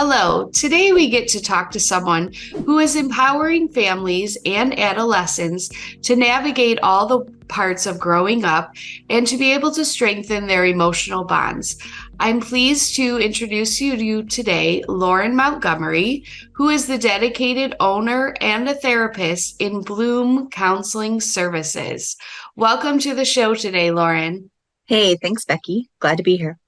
Hello. Today we get to talk to someone who is empowering families and adolescents to navigate all the parts of growing up and to be able to strengthen their emotional bonds. I'm pleased to introduce you to you today, Lauryn Montgomery, who is the dedicated owner and a therapist in Bloom Counseling Services. Welcome to the show today, Lauryn. Hey, thanks, Becky. Glad to be here.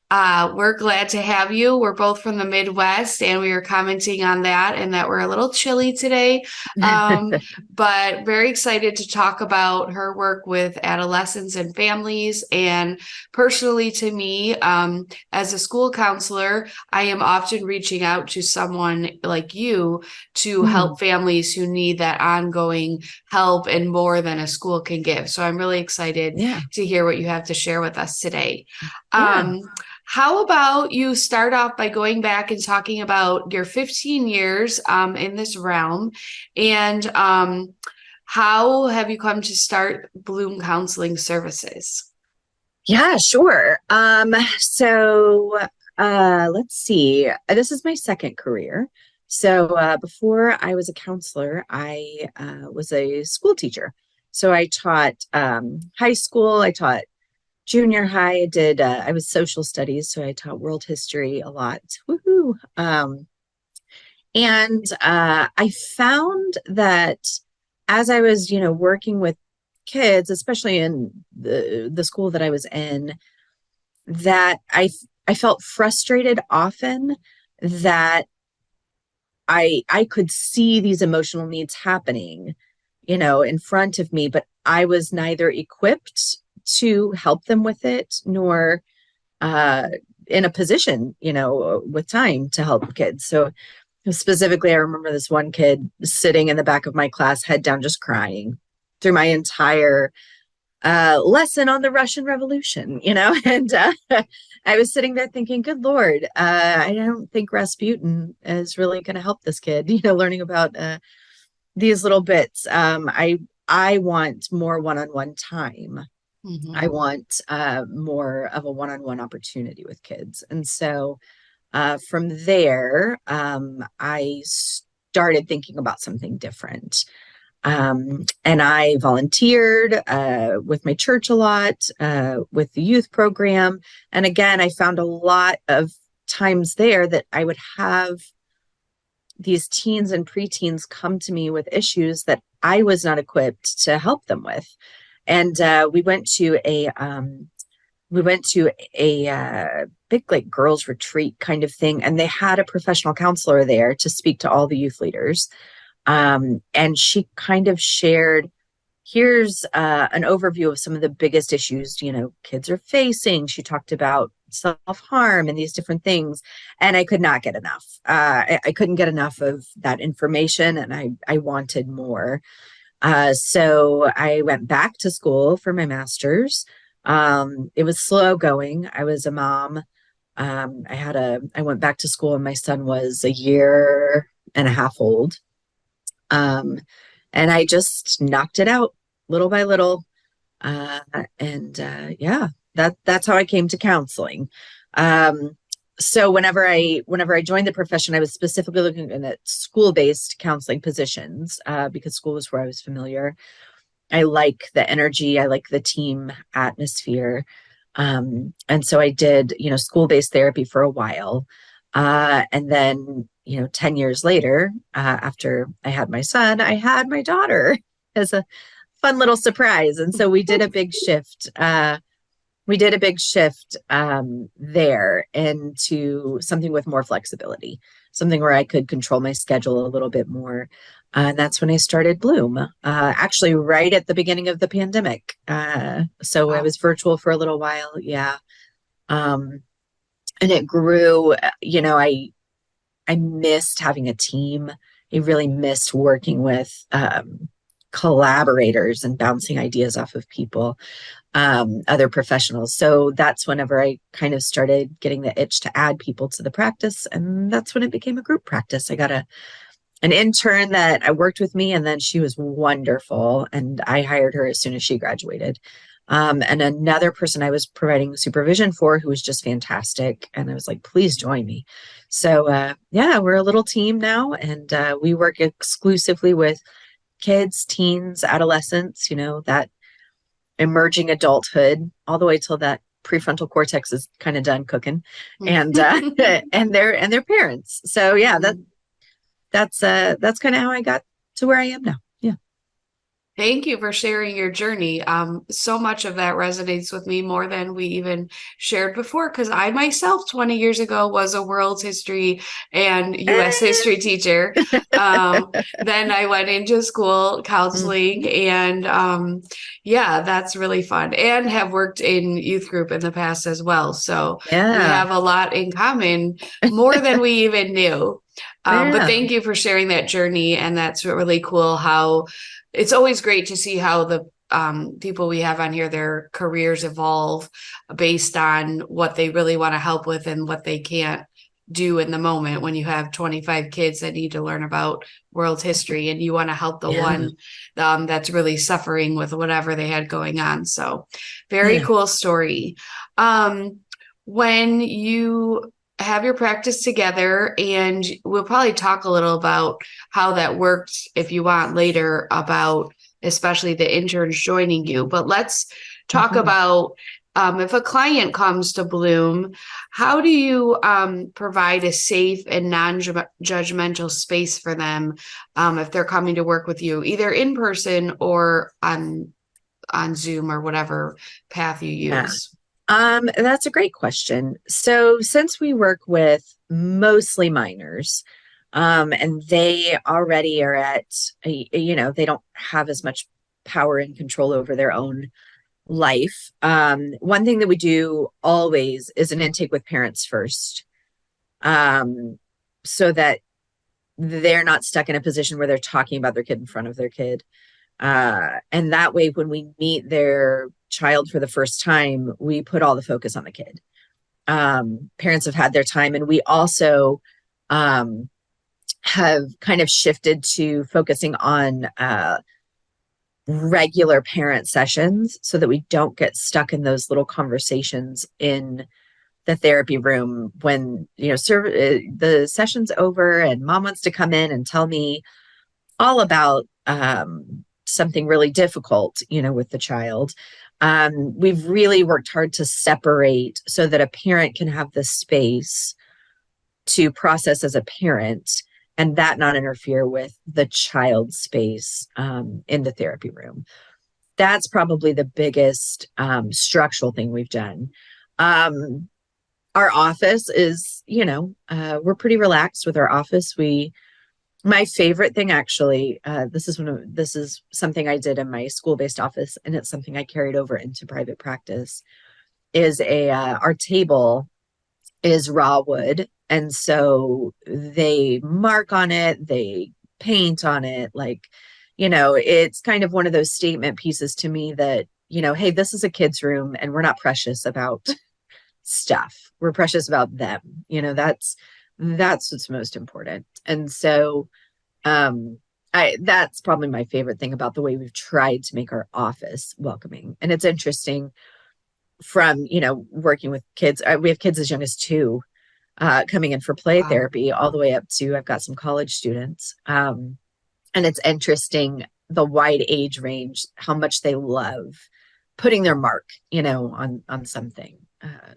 We're glad to have you. We're both from the Midwest, and we were commenting on that and that we're a little chilly today. But very excited to talk about her work with adolescents and families. And personally, to me, as a school counselor, I am often reaching out to someone like you to Hmm. help families who need that ongoing help and more than a school can give. So I'm really excited Yeah. to hear what you have to share with us today. Yeah. Um, how about you start off by going back and talking about your 15 years in this realm and how have you come to start Bloom Counseling Services? Yeah, sure. Let's see. This is my second career. Before I was a counselor, I was a school teacher. So I taught high school, I taught junior high. I was social studies, so I taught world history a lot. Woohoo. I found that as I was, working with kids, especially in the school that I was in, that I felt frustrated often that I could see these emotional needs happening, in front of me, but I was neither equipped to help them with it nor uh, in a position, with time to help kids. So specifically, I remember this one kid sitting in the back of my class, head down, just crying through my entire lesson on the Russian Revolution, and I was sitting there thinking, good Lord, I don't think Rasputin is really going to help this kid, learning about these little bits. I want more one-on-one time. I Mhm. want more of a one-on-one opportunity with kids. And so from there, I started thinking about something different. And I volunteered with my church a lot, with the youth program. And again, I found a lot of times there that I would have these teens and preteens come to me with issues that I was not equipped to help them with. And we went to a big like girls retreat kind of thing, and they had a professional counselor there to speak to all the youth leaders. And she kind of shared, here's an overview of some of the biggest issues, kids are facing. She talked about self-harm and these different things. And I could not get enough. I couldn't get enough of that information, and I wanted more. So I went back to school for my master's. It was slow going. I was a mom. I went back to school when my son was a year and a half old. Um, and I just knocked it out little by little. Uh, yeah, that's how I came to counseling. Um, so whenever I joined the profession, I was specifically looking at school-based counseling positions because school was where I was familiar. I like the energy, I like the team atmosphere. And so I did, school-based therapy for a while. And then, 10 years later, after I had my son, I had my daughter as a fun little surprise. And so we did a big shift there into something with more flexibility, something where I could control my schedule a little bit more. And that's when I started Bloom, actually right at the beginning of the pandemic. So I Wow. was virtual for a little while. Yeah. Um, and it grew, I missed having a team. I really missed working with collaborators and bouncing ideas off of people, other professionals. So that's whenever I kind of started getting the itch to add people to the practice. And that's when it became a group practice. I got an intern that I worked with me, and then she was wonderful. And I hired her as soon as she graduated. And another person I was providing supervision for who was just fantastic. And I was like, please join me. So, yeah, we're a little team now, and we work exclusively with kids, teens, adolescents, that emerging adulthood, all the way till that prefrontal cortex is kind of done cooking, and and their parents. So yeah, that's kind of how I got to where I am now. Yeah. Thank you for sharing your journey. So much of that resonates with me more than we even shared before, because I myself 20 years ago was a world history and US history teacher. Then I went into school counseling, and yeah, that's really fun, and have worked in youth group in the past as well. So we Yeah. have a lot in common, more than we even knew. But Yeah. thank you for sharing that journey. And that's really cool how it's always great to see how the people we have on here, their careers evolve based on what they really want to help with and what they can't do in the moment. When you have 25 kids that need to learn about world history and you want to help the Yeah. one that's really suffering with whatever they had going on. So very Yeah. cool story. When you have your practice together, and we'll probably talk a little about how that worked if you want later, about especially the interns joining you. But let's talk Mhm. about if a client comes to Bloom, how do you provide a safe and non-judgmental space for them if they're coming to work with you, either in person or on Zoom or whatever path you Yeah. use? That's a great question. So since we work with mostly minors, and they already are at, they don't have as much power and control over their own life. One thing that we do always is an intake with parents first, um, so that they're not stuck in a position where they're talking about their kid in front of their kid. And that way, when we meet their child for the first time, we put all the focus on the kid. Parents have had their time, and we also um, have kind of shifted to focusing on regular parent sessions so that we don't get stuck in those little conversations in the therapy room when the session's over and mom wants to come in and tell me all about something really difficult, with the child. We've really worked hard to separate so that a parent can have the space to process as a parent, and that not interfere with the child's space in the therapy room. That's probably the biggest structural thing we've done. Our office is, we're pretty relaxed with our office. My favorite thing, actually, this is something I did in my school-based office, and it's something I carried over into private practice. Is our table is raw wood, and so they mark on it, they paint on it, like, it's kind of one of those statement pieces to me that, hey, this is a kid's room, and we're not precious about stuff. We're precious about them. That's what's most important. And so that's probably my favorite thing about the way we've tried to make our office welcoming. And it's interesting from, working with kids. We have kids as young as 2 coming in for play Wow. therapy, all the way up to, I've got some college students. And it's interesting the wide age range, how much they love putting their mark, on something.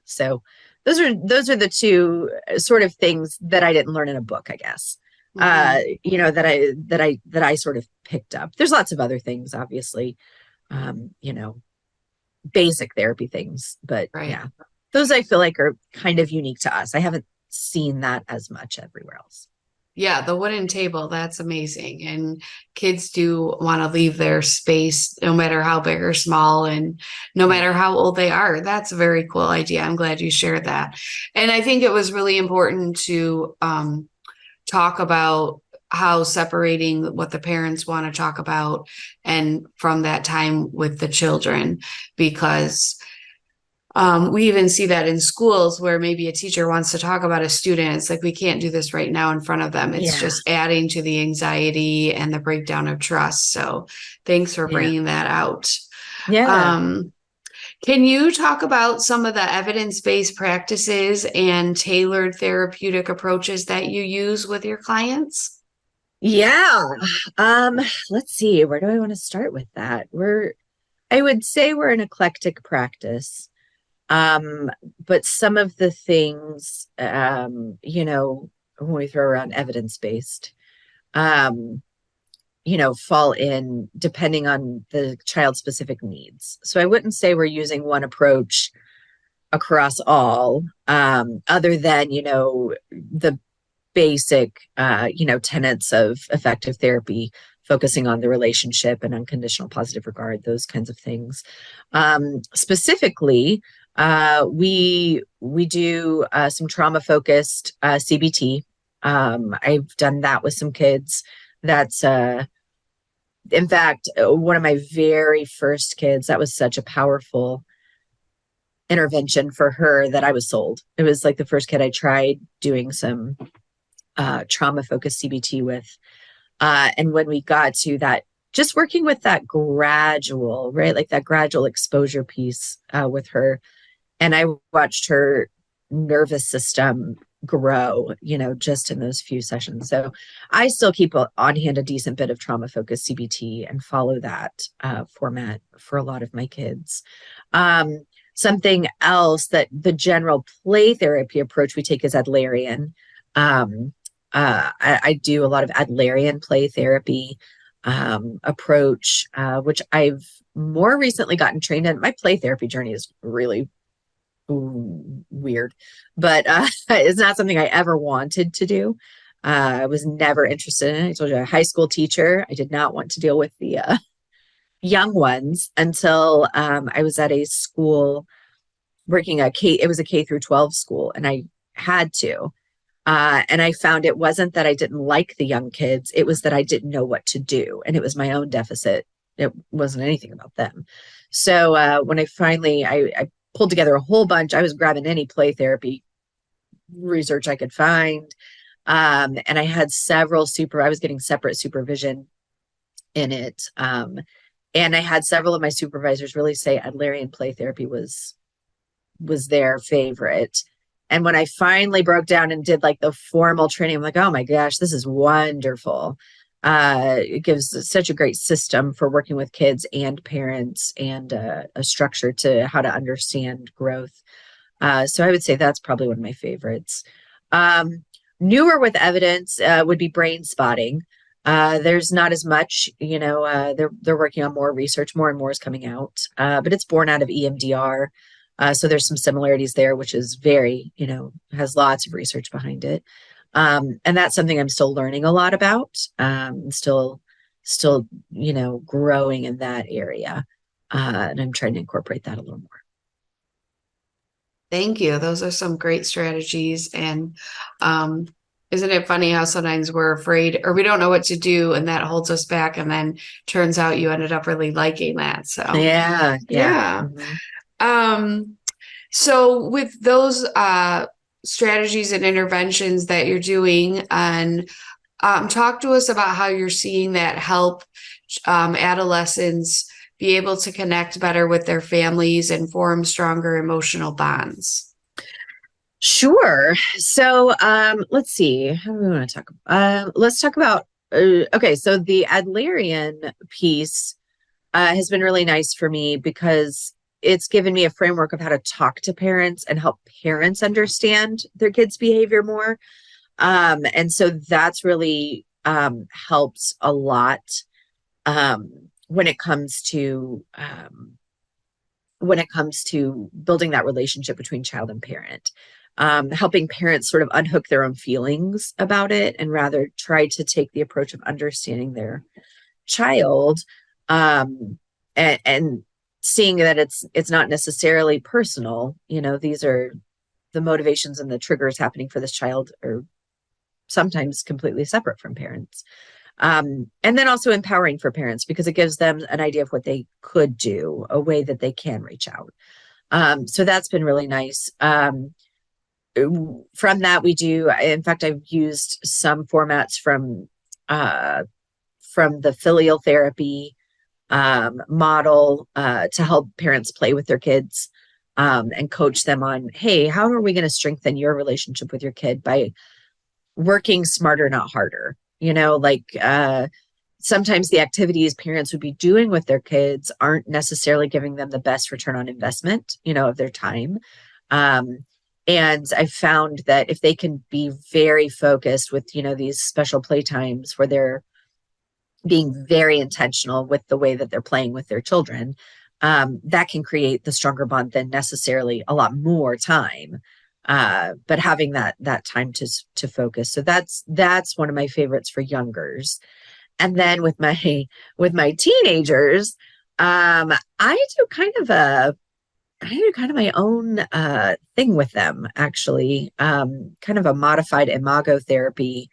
So those are the two sort of things that I didn't learn in a book, I guess. That I sort of picked up. There's lots of other things, obviously, um, you know, basic therapy things, but Right. yeah, those I feel like are kind of unique to us. I haven't seen that as much everywhere else. Yeah, the wooden table, that's amazing. And kids do want to leave their space, no matter how big or small, and no Yeah. matter how old they are. That's a very cool idea. I'm glad you shared that. And I think it was really important to talk about how separating what the parents want to talk about and from that time with the children, because we even see that in schools where maybe a teacher wants to talk about a student. It's like, we can't do this right now in front of them. It's Yeah. just adding to the anxiety and the breakdown of trust. So thanks for Yeah. bringing that out. Yeah. Um, Can you talk about some of the evidence-based practices and tailored therapeutic approaches that you use with your clients? Yeah. Um, let's see, where do I want to start with that? I would say we're an eclectic practice. Um, but some of the things, when we throw around evidence-based, um, fall in depending on the child's specific needs. So I wouldn't say we're using one approach across all, other than, the basic, tenets of effective therapy, focusing on the relationship and unconditional positive regard, those kinds of things. Specifically, we do some trauma focused CBT. I've done that with some kids. That's in fact one of my very first kids. That was such a powerful intervention for her that I was sold. It was like the first kid I tried doing some trauma focused CBT with. And when we got to that, just working with that gradual, right? Like that gradual exposure piece with her. And I watched her nervous system grow, just in those few sessions. So I still keep on hand a decent bit of trauma focused CBT and follow that format for a lot of my kids. Um, Something else that the general play therapy approach we take is Adlerian. I do a lot of Adlerian play therapy approach, which I've more recently gotten trained in. My play therapy journey is really weird, but it's not something I ever wanted to do. I was never interested in it. I told you, a high school teacher. I did not want to deal with the young ones until I was at a school working it was a K through 12 school, and I had to. And I found it wasn't that I didn't like the young kids, it was that I didn't know what to do. And it was my own deficit. It wasn't anything about them. So when I pulled together a whole bunch, I was grabbing any play therapy research I could find. And I had I was getting separate supervision in it. And I had several of my supervisors really say Adlerian play therapy was their favorite. And when I finally broke down and did like the formal training, I'm like, oh my gosh, this is wonderful. It gives such a great system for working with kids and parents, and a structure to how to understand growth. So I would say that's probably one of my favorites. Um, Newer with evidence would be brain spotting. There's not as much, they're working on more research, more and more is coming out, but it's born out of EMDR. So there's some similarities there, which is very, has lots of research behind it. And that's something I'm still learning a lot about. Still, growing in that area. And I'm trying to incorporate that a little more. Thank you. Those are some great strategies. And um, isn't it funny how sometimes we're afraid or we don't know what to do and that holds us back? And then turns out you ended up really liking that. So, Yeah, yeah. yeah. Mm-hmm. Um, so with those strategies and interventions that you're doing, and talk to us about how you're seeing that help adolescents be able to connect better with their families and form stronger emotional bonds. Sure. So let's see. How do we want to talk? Let's talk about. Okay, so the Adlerian piece has been really nice for me because it's given me a framework of how to talk to parents and help parents understand their kids' behavior more. And so that's really helped a lot when it comes to building that relationship between child and parent. Helping parents sort of unhook their own feelings about it and rather try to take the approach of understanding their child, and seeing that it's not necessarily personal. These are the motivations and the triggers happening for this child are sometimes completely separate from parents. And then also empowering for parents because it gives them an idea of what they could do, a way that they can reach out. So that's been really nice. From that, in fact, I've used some formats from the filial therapy model to help parents play with their kids, and coach them on, hey, how are we going to strengthen your relationship with your kid by working smarter, not harder? Sometimes the activities parents would be doing with their kids aren't necessarily giving them the best return on investment, of their time. Um, and I found that if they can be very focused with, these special play times where they're being very intentional with the way that they're playing with their children, that can create the stronger bond than necessarily a lot more time. But having that time to focus. So that's one of my favorites for youngers. And then with my teenagers, I do kind of my own thing with them, actually. Kind of a modified imago therapy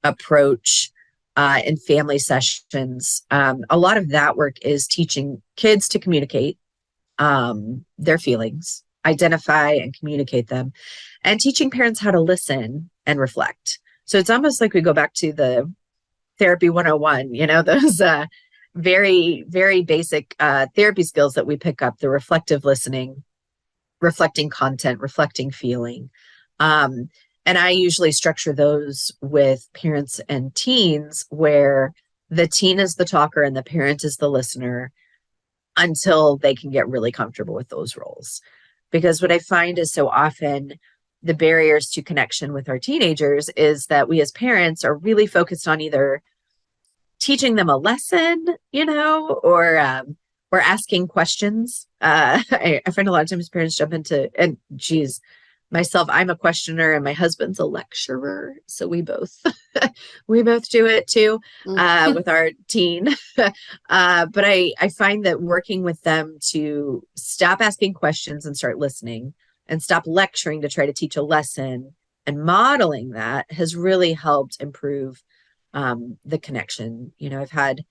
approach in family sessions. A lot of that work is teaching kids to communicate their feelings, identify and communicate them, and teaching parents how to listen and reflect. So it's almost like we go back to the therapy 101, those very, very basic therapy skills that we pick up, the reflective listening, reflecting content, reflecting feeling. And I usually structure those with parents and teens where the teen is the talker and the parent is the listener until they can get really comfortable with those roles. Because what I find is so often the barriers to connection with our teenagers is that we as parents are really focused on either teaching them a lesson, or asking questions. I find a lot of times parents jump into, and geez, myself, I'm a questioner and my husband's a lecturer. So we both we both do it too with our teen. But I find that working with them to stop asking questions and start listening and stop lecturing to try to teach a lesson and modeling that has really helped improve the connection. I've had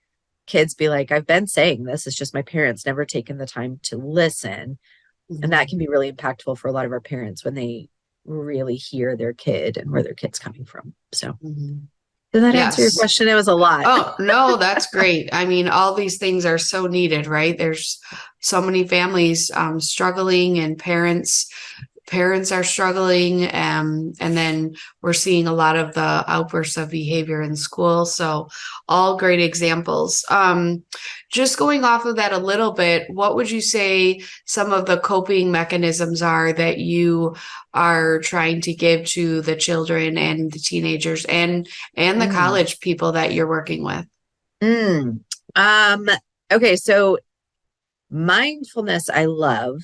kids be like, I've been saying this, it's just my parents never taken the time to listen. And that can be really impactful for a lot of our parents when they really hear their kid and where their kid's coming from. So did that answer your Yes. question? It was a lot. Oh, no, that's great. I mean, all these things are so needed, right? There's so many families struggling, and parents are struggling, and then we're seeing a lot of the outbursts of behavior in school. So all great examples. Just going off of that a little bit, what would you say some of the coping mechanisms are that you are trying to give to the children and the teenagers and the college people that you're working with? Okay, so mindfulness, I love.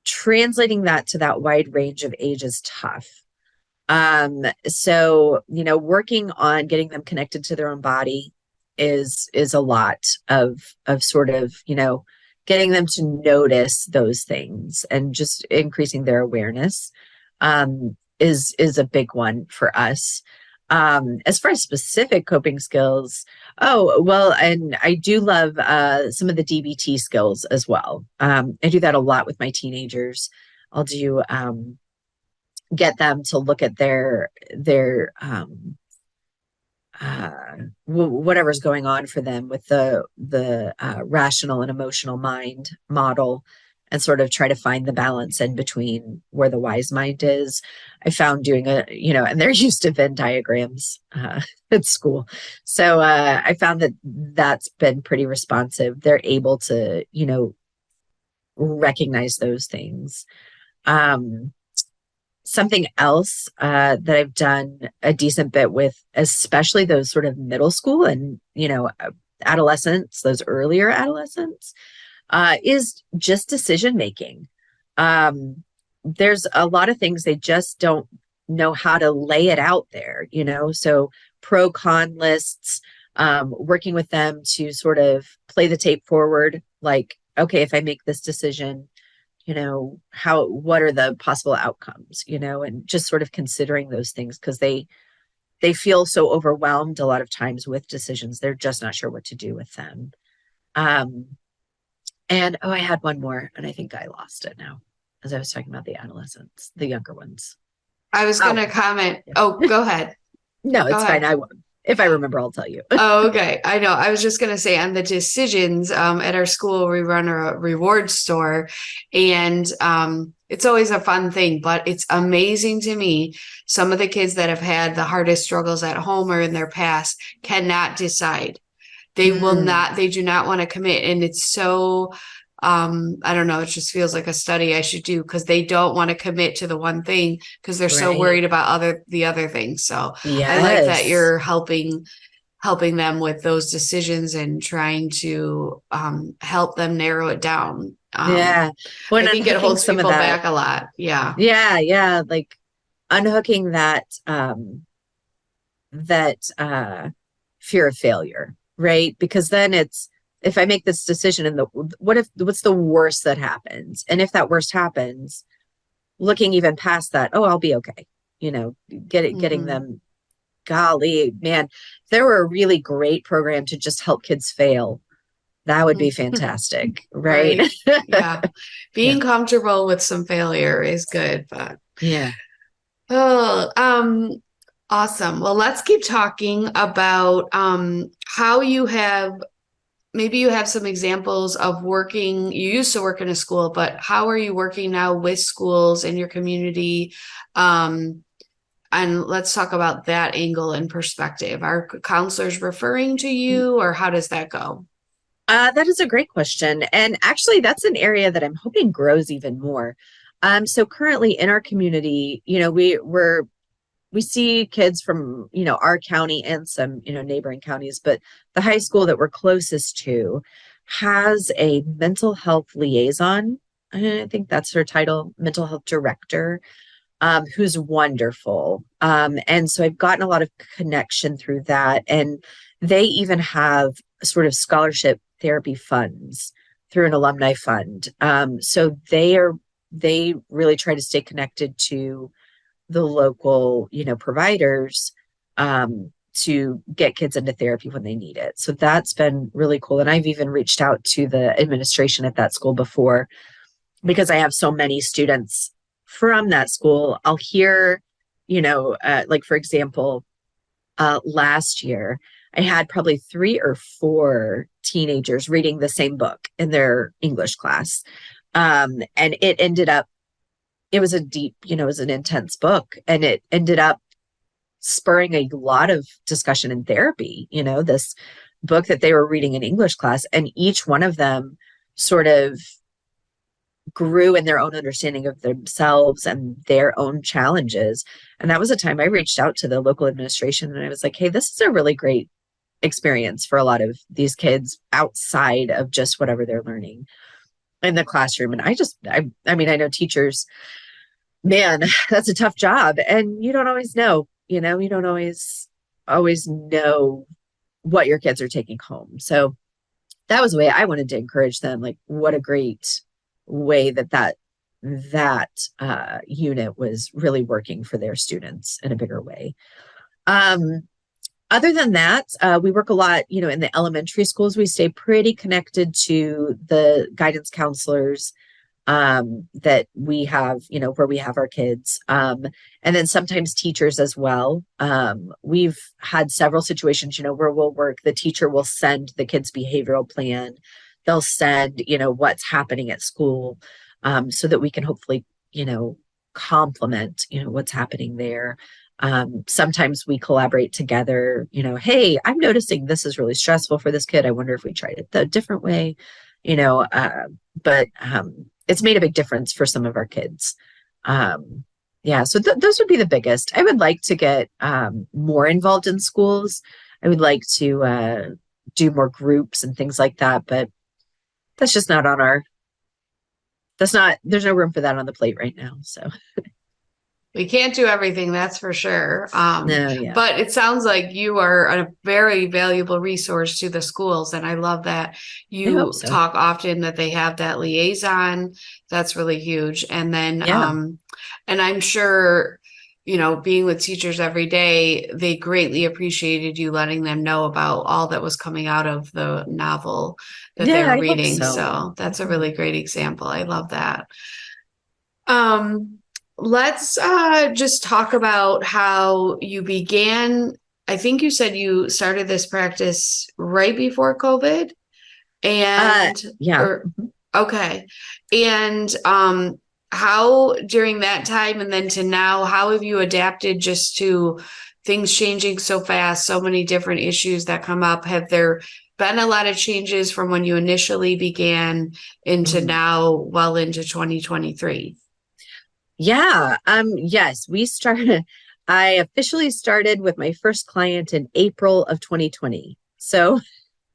Translating that to that wide range of age is tough. So, working on getting them connected to their own body is a lot of sort of, getting them to notice those things and just increasing their awareness is a big one for us. As far as specific coping skills, oh, well, and I do love some of the DBT skills as well. I do that a lot with my teenagers. I'll do get them to look at their whatever's going on for them with the rational and emotional mind model, and sort of try to find the balance in between where the wise mind is. I found doing and they're used to Venn diagrams at school. So I found that that's been pretty responsive. They're able to, recognize those things. Something else that I've done a decent bit with, especially those sort of middle school and, adolescents, those earlier adolescents, is just decision making. There's a lot of things they just don't know how to lay it out there, so pro con lists, working with them to sort of play the tape forward, like, okay, if I make this decision, what are the possible outcomes, and just sort of considering those things, because they feel so overwhelmed a lot of times with decisions. They're just not sure what to do with them. And I had one more, and I think I lost it now as I was talking about the adolescents, the younger ones. I was going to comment. Oh, go ahead. No, it's fine. I won't. If I remember, I'll tell you. Oh, okay. I know. I was just going to say on the decisions at our school, we run a reward store, and it's always a fun thing, but it's amazing to me. Some of the kids that have had the hardest struggles at home or in their past cannot decide. They will Mm, not, they do not want to commit. And it's so, I don't know, it just feels like a study I should do because they don't want to commit to the one thing because they're so right. worried about the other things. So I like that Yes. you're helping them with those decisions and trying to help them narrow it down. Yeah. I When think it unhooking holds some of people that, back a lot. Yeah. yeah, yeah, like unhooking that fear of failure, right? Because then it's, if I make this decision and what's the worst that happens? And if that worst happens, looking even past that, oh, I'll be okay. You know, getting Hmm. them, golly, man, if there were a really great program to just help kids fail, that would be fantastic, right? Right. Yeah. Yeah. Being comfortable with some failure is good, but Yeah. oh, awesome. Well, let's keep talking about how you have maybe you have some examples of working. You used to work in a school, but how are you working now with schools in your community? Um, and let's talk about that angle and perspective. Are counselors referring to you, or how does that go? That is a great question. And actually, that's an area that I'm hoping grows even more. So currently in our community, we see kids from, our county and some, neighboring counties, but the high school that we're closest to has a mental health liaison. I think that's her title, mental health director, who's wonderful. And so I've gotten a lot of connection through that. And they even have sort of scholarship therapy funds through an alumni fund. So they really try to stay connected to the local, providers, to get kids into therapy when they need it. So that's been really cool. And I've even reached out to the administration at that school before because I have so many students from that school. I'll hear, like for example, last year, I had probably 3 or 4 teenagers reading the same book in their English class. And it was a deep, it was an intense book. And it ended up spurring a lot of discussion in therapy, this book that they were reading in English class. And each one of them sort of grew in their own understanding of themselves and their own challenges. And that was a time I reached out to the local administration and I was like, hey, this is a really great experience for a lot of these kids outside of just whatever they're learning in the classroom. And I mean, I know teachers, man, that's a tough job. And you don't always know, you don't always know what your kids are taking home. So that was the way I wanted to encourage them. Like, what a great way that unit was really working for their students in a bigger way. Um, Other than that, we work a lot, in the elementary schools. We stay pretty connected to the guidance counselors that we have, where we have our kids. And then sometimes teachers as well. We've had several situations, where the teacher will send the kids' behavioral plan. They'll send, what's happening at school, so that we can hopefully, complement, what's happening there. Sometimes we collaborate together, hey, I'm noticing this is really stressful for this kid. I wonder if we tried it a different way, but it's made a big difference for some of our kids. Yeah, so those would be the biggest. I would like to get more involved in schools. I would like to do more groups and things like that, but that's just not on our, there's no room for that on the plate right now. So, We can't do everything, that's for sure. no, yeah, But it sounds like you are a very valuable resource to the schools. And I love that I hope you so. talk often that they have that liaison. That's really huge. And then, Yeah. and I'm sure, being with teachers every day, they greatly appreciated you letting them know about all that was coming out of the novel that they Yeah, were I hope reading. so. So that's a Mhm. really great example. I love that. Um, let's just talk about how you began. I think you said you started this practice right before COVID and Yeah. or okay. And how during that time and then to now, how have you adapted just to things changing so fast, so many different issues that come up? Have there been a lot of changes from when you initially began into Mhm. now, well into 2023? Yeah. Yes, we started, I officially started with my first client in April of 2020. So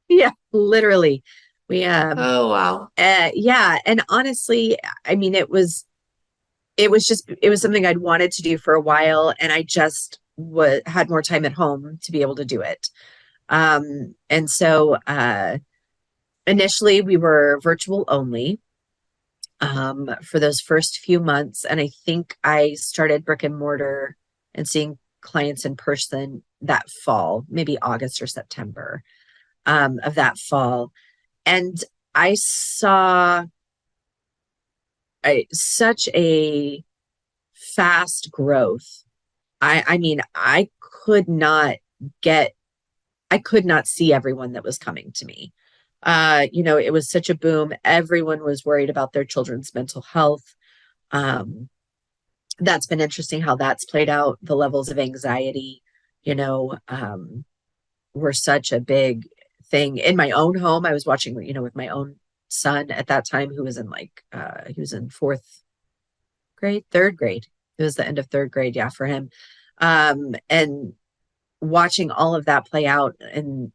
yeah, literally. We Oh, wow. yeah, and honestly, I mean it was something I'd wanted to do for a while, and I just had more time at home to be able to do it. And so initially we were virtual only for those first few months. And I think I started brick and mortar and seeing clients in person that fall, maybe August or September of that fall. And I saw such a fast growth. I mean, could not get, I could not see everyone that was coming to me. It was such a boom. Everyone was worried about their children's mental health. Um, that's been interesting how that's played out. The levels of anxiety, you know, were such a big thing in my own home. I was watching, with my own son at that time, who was in he was in fourth grade, third grade. It was the end of third grade, yeah, for him. And watching all of that play out, and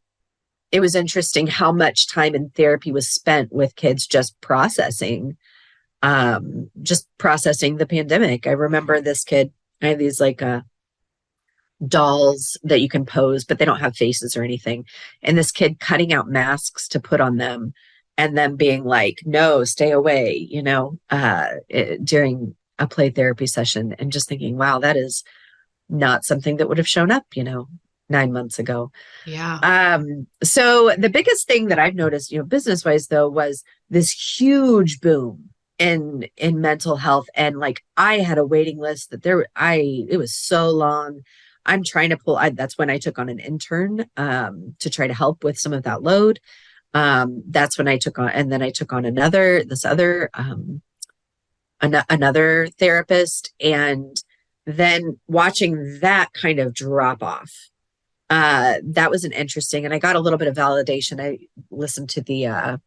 it was interesting how much time in therapy was spent with kids just processing the pandemic. I remember this kid, I have these dolls that you can pose, but they don't have faces or anything. And this kid cutting out masks to put on them and then being like, no, stay away, during a play therapy session, and just thinking, wow, that is not something that would have shown up, 9 months ago. Yeah. So the biggest thing that I've noticed, business wise though, was this huge boom in mental health. And like I had a waiting list it was so long. I'm trying to that's when I took on an intern to try to help with some of that load. That's when I took on, and then I took on another therapist, and then watching that kind of drop off. That was an interesting, and I got a little bit of validation. I listened to the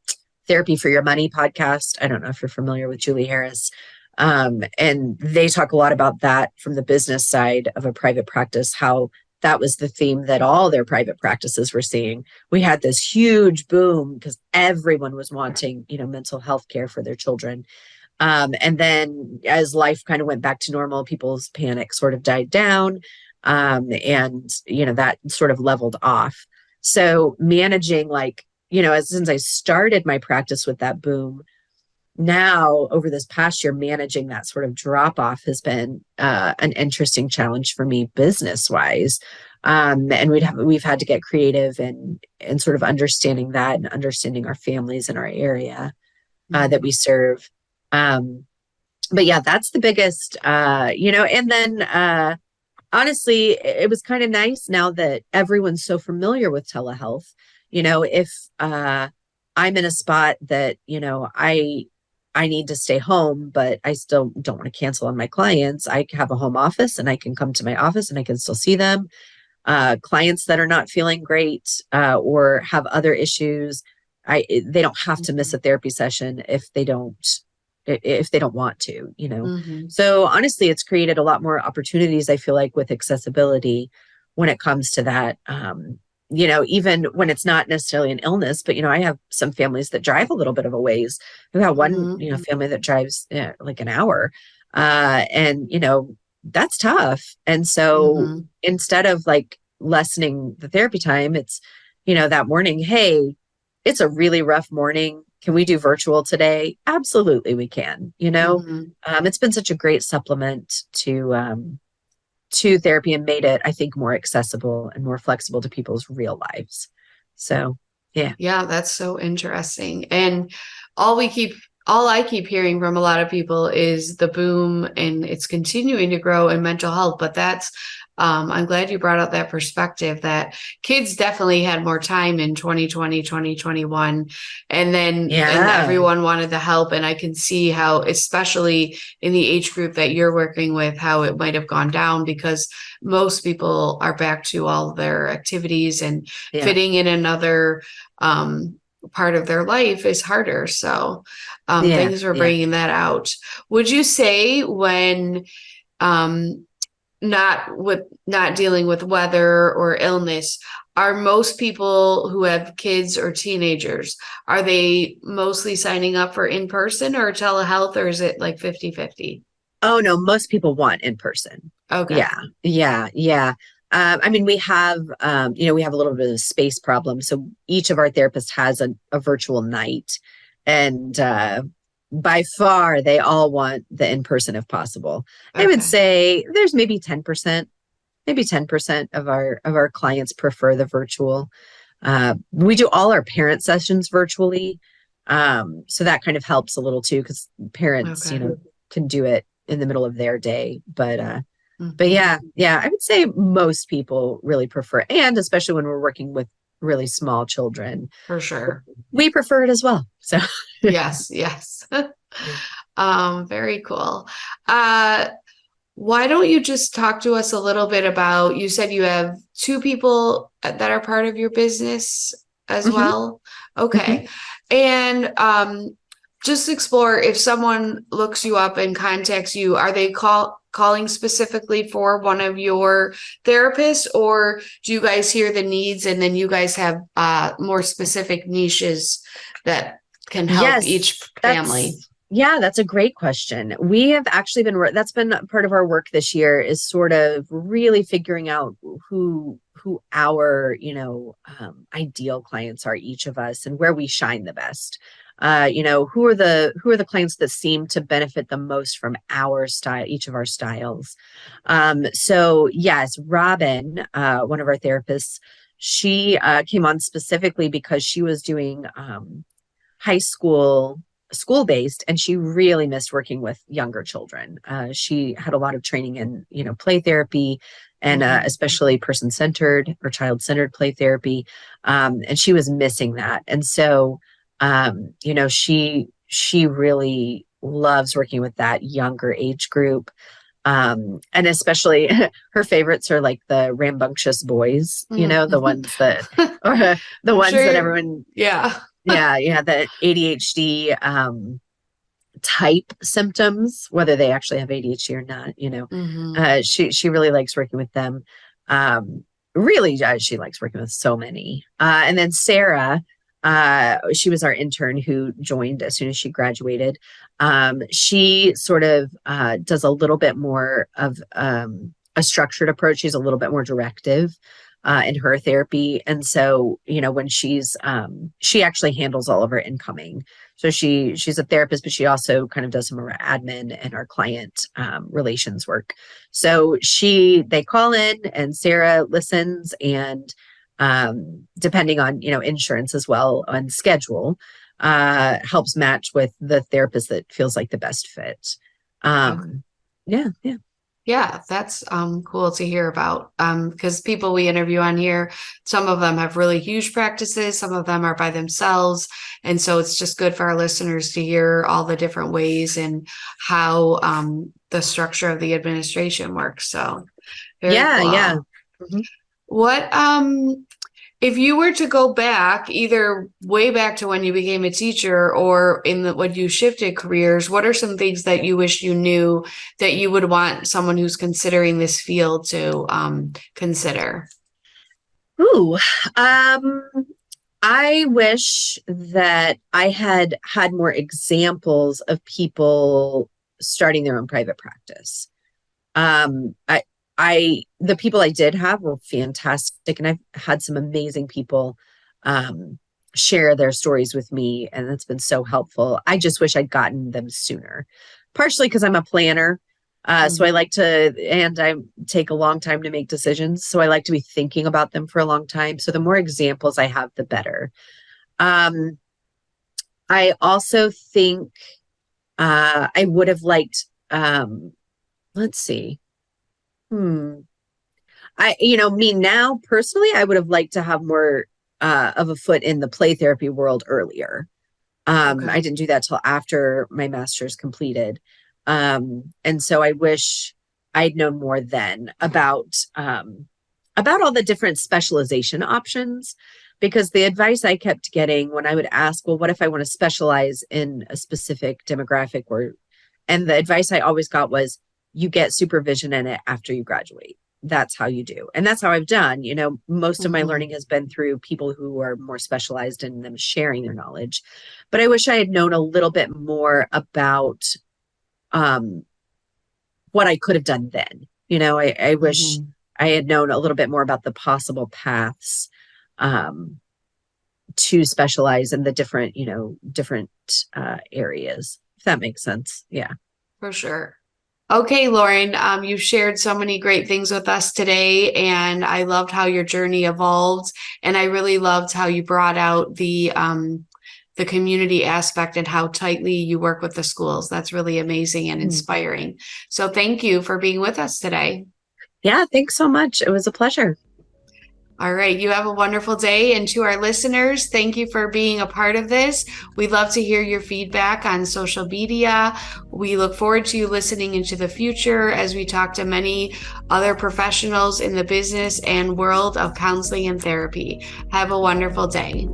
Therapy for Your Money podcast. I don't know if you're familiar with Julie Harris. And they talk a lot about that from the business side of a private practice, how that was the theme that all their private practices were seeing. We had this huge boom because everyone was wanting, mental health care for their children. And then as life kind of went back to normal, people's panic sort of died down. And, that sort of leveled off. So managing since I started my practice with that boom, now over this past year, managing that sort of drop off has been an interesting challenge for me business wise. And we've had to get creative and sort of understanding that and understanding our families in our area that we serve. But yeah, that's the biggest, and then honestly, it was kind of nice now that everyone's so familiar with telehealth. If I'm in a spot that, I need to stay home, but I still don't want to cancel on my clients, I have a home office and I can come to my office and I can still see them. Clients that are not feeling great or have other issues, they don't have to miss a therapy session if they don't want to, Mm-hmm. So honestly, it's created a lot more opportunities, I feel like, with accessibility when it comes to that. Even when it's not necessarily an illness, but I have some families that drive a little bit of a ways. We have one, Mm-hmm. family that drives like an hour, and that's tough. And so Mm-hmm. instead of like lessening the therapy time, it's that morning, hey, it's a really rough morning. Can we do virtual today? Absolutely, we can. Mm-hmm. It's been such a great supplement to therapy and made it, I think, more accessible and more flexible to people's real lives. So, yeah. Yeah, that's so interesting. And all we keep, all I keep hearing from a lot of people is the boom and it's continuing to grow in mental health. But that's I'm glad you brought up that perspective that kids definitely had more time in 2020, 2021, and Yeah. everyone wanted the help. And I can see how, especially in the age group that you're working with, how it might have gone down because most people are back to all their activities and Yeah. fitting in another part of their life is harder. So Yeah. thanks for Yeah. bringing that out. Would you say when um, not dealing with weather or illness, are most people who have kids or teenagers, are they mostly signing up for in person or telehealth, or is it like 50-50? Oh no, most people want in person. Okay. Yeah, yeah, yeah. I mean, we have a little bit of a space problem. So each of our therapists has a virtual night, and by far they all want the in person if possible. I would Okay. say there's maybe 10% of our clients prefer the virtual. We do all our parent sessions virtually. So that kind of helps a little too, because parents, Okay. can do it in the middle of their day. But Hmm. yeah, I would say most people really prefer, and especially when we're working with really small children, For sure. we prefer it as well. So Yes, yes. Very cool. Uh, Why don't you just talk to us a little bit about, you said you have two people that are part of your business as Mhm, well. mhm. Okay. And just explore if someone looks you up and contacts you, are they calling specifically for one of your therapists, or do you guys hear the needs and then you guys have more specific niches that can help Yes, each family? that's a great question. We have actually that's been part of our work this year, is sort of really figuring out who our, ideal clients are, each of us, and where we shine the best. Who are the clients that seem to benefit the most from our style, each of our styles. So yes, Robin, one of our therapists, she came on specifically because she was doing high school based, and she really missed working with younger children. She had a lot of training in play therapy, and Hmm. especially person centered or child centered play therapy, and she was missing that. And so she really loves working with that younger age group. And especially her favorites are like the rambunctious boys, the Hmm. ones that or the I'm ones that sure, everyone, yeah. yeah, the ADHD type symptoms, whether they actually have ADHD or not. Hmm. She really likes working with them. Um, really, she likes working with so many. And then Sarah, she was our intern who joined as soon as she graduated. She sort of does a little bit more of a structured approach. She's a little bit more directive in her therapy. And so, when she actually handles all of our incoming. So she's a therapist, but she also kind of does some of our admin and our client relations work. So they call in, and Sarah listens, and depending on insurance as well on schedule, helps match with the therapist that feels like the best fit. Okay. Yeah, yeah. Yeah, that's cool to hear about. Because people we interview on here, some of them have really huge practices, some of them are by themselves. And so it's just good for our listeners to hear all the different ways and how the structure of the administration works. So very Yeah, yeah. cool. Mhm. What if you were to go back, either way back to when you became a teacher or when you shifted careers, what are some things that you wish you knew that you would want someone who's considering this field to consider? Ooh, um, I wish that I had had more examples of people starting their own private practice. Um, I, the people I did have were fantastic, and I've had some amazing people um, share their stories with me, and that's been so helpful. I just wish I'd gotten them sooner, partially because I'm a planner. So I Mhm. like to, and I take a long time to make decisions. So I like to be thinking about them for a long time. So the more examples I have, the better. Um, I also think I would have liked, let's see. Hmm. Me now personally, I would have liked to have more of a foot in the play therapy world earlier. I Okay. didn't do that till after my master's completed. And so I wish I'd known more then about all the different specialization options, because the advice I kept getting when I would ask, well, what if I want to specialize in a specific demographic, and the advice I always got was, you get supervision in it after you graduate. That's how you do. And that's how I've done. Most of my Hmm. learning has been through people who are more specialized in them sharing their knowledge. But I wish I had known a little bit more about um, what I could have done then. I wish Hmm. I had known a little bit more about the possible paths um, to specialize in the different areas, if that makes sense. Yeah. For sure. Okay, Lauren, you've shared so many great things with us today, and I loved how your journey evolved, and I really loved how you brought out the community aspect and how tightly you work with the schools. That's really amazing and Mm. inspiring. So thank you for being with us today. Yeah. Thanks so much. It was a pleasure. All right, you have a wonderful day. And to our listeners, thank you for being a part of this. We'd love to hear your feedback on social media. We look forward to you listening into the future as we talk to many other professionals in the business and world of counseling and therapy. Have a wonderful day.